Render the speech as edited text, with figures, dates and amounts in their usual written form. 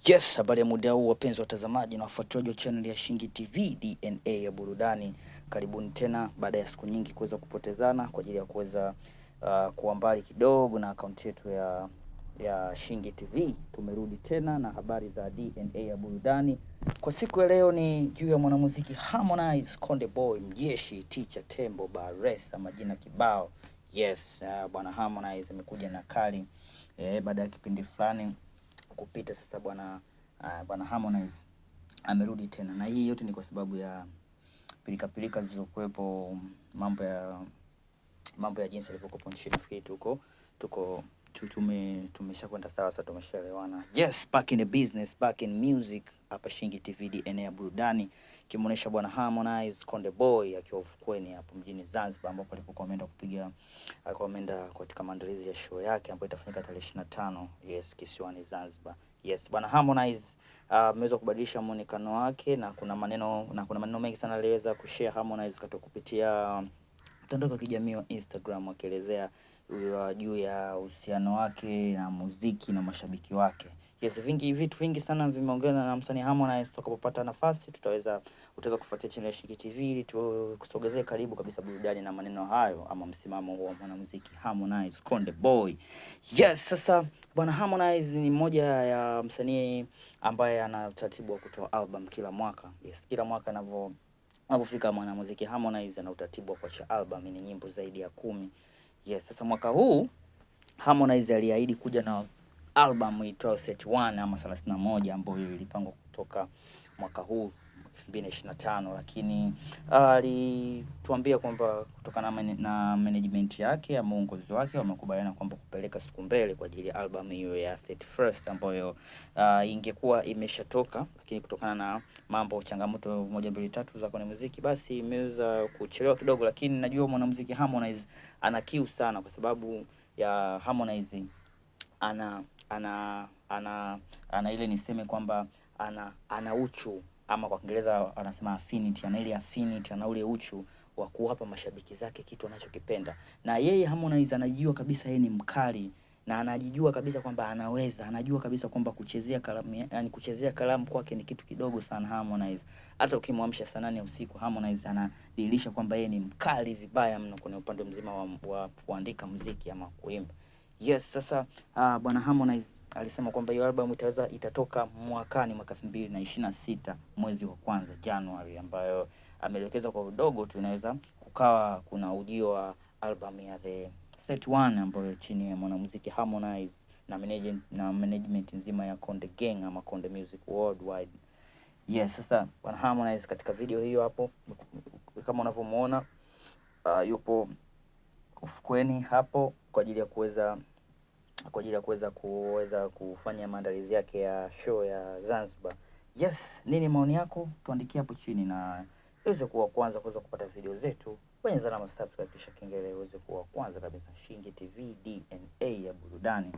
Yes, habari ya muda huu wapenzi watazamaji na wafuatiliaji wa channel ya Shingi TV DNA ya burudani. Karibuni tena baada ya siku nyingi kuweza kupotezana kwa ajili ya kuweza kuwa mbali kidogo na akaunti yetu ya Shingi TV. Tumerudi tena na habari za DNA ya burudani. Kwa siku ya leo ni juu ya mwanamuziki Harmonize, Konde Boy, Mjeshi, Teacher, Tembo, Baresa, majina kibao. Yes, bwana Harmonize amekuja na kali baada ya kipindi fulani kupita. Sasa bwana Harmonize amerudi tena, na hii yote ni kwa sababu ya pilika zilizokuwepo, mambo ya jinsi alivyokuwa nchini. Nafikiri tumeshakwenda sawa, sasa tumeshaelewana. Yes, back in the business, back in music, hapa Shingi TV DNA ya burudani, kimuonesha bwana Harmonize Konde Boy akiwa ufukweni hapo mjini Zanzibar, ambapo alikuwa ameenda katika maandalizi ya show yake ambayo itafanyika tarehe 25, yes, kisiwani Zanzibar. Yes, bwana Harmonize ameweza kubadilisha muonekano wake, na kuna maneno mengi sana aliweza kushare Harmonize kupitia mtandao wa kijamii wa Instagram, akielezea juu ya uhusiano wake na muziki na mashabiki wake. Yes, vitu vingi sana vimeongea na msanii Harmonize. Tutakapopata nafasi utaweza kufuatia channel ya Shingi TV ili kusogezea karibu kabisa burudani na maneno hayo ama msimamo wa mwanamuziki Harmonize Konde Boy. Yes, sasa bwana Harmonize ni mmoja ya msanii ambaye ana utaratibu wa kutoa album kila mwaka. Yes, kila mwaka anapofika mwanamuziki Harmonize ana utaratibu wa kuacha album ni nyimbo zaidi ya 10. Yes, sasa mwaka huu Harmonize aliahidi kuja na album itwayo Set 1 ama 31 ambayo ilipangwa kutoka mwaka huu 2025, lakini alituambia kwamba kutokana na management yake ya muongozi wake wamekubaliana kwamba kupeleka siku mbele kwa ajili ya album hiyo ya 31st ambayo ingekuwa imeshatoka, lakini kutokana na changamoto 1 2 3 za kwenye muziki, basi imeweza kuchelewa kidogo. Lakini najua mwanamuziki Harmonize ana kiu sana, kwa sababu ya Harmonize ana ile niseme kwamba ana uchu, ama kwa Kiingereza anasema affinity, ana ile affinity, ana ule uchu wa kuwapa mashabiki zake kitu anachokipenda. Na yeye Harmonize anajua kabisa yeye ni mkali, na anajijua kabisa kwamba anajua kabisa kwamba kuchezea kalamu kwake ni kitu kidogo sana Harmonize. Hata ukimwamsha saa 8 usiku, Harmonize anadhihirisha kwamba yeye ni mkali vibaya mno kwenye upande mzima wa kuandika muziki ama kuimba. Yes, sasa bwana Harmonize alisema kwamba hiyo album itatoka mwaka 2026 mwezi wa kwanza January, ambayo ameelekeza kwa udogo tu inaweza kukawa kuna ujio wa album ya The 31 ambayo chini ya mwanamuziki Harmonize na management nzima ya Konde Gang ama Konde Music Worldwide. Yes, sasa bwana Harmonize katika video hiyo hapo kama unavyomuona yupo ufukweni hapo kwa ajili ya kuweza kufanya maandalizi yake ya show ya Zanzibar. Yes, nini maoni yako? Tuandikie hapo chini, na uweze kuwa kwanza kuweza kupata video zetu. Bonyeza alama subscribe kisha kengele uweze kuwa kwanza kabisa. Shingi TV DNA ya burudani.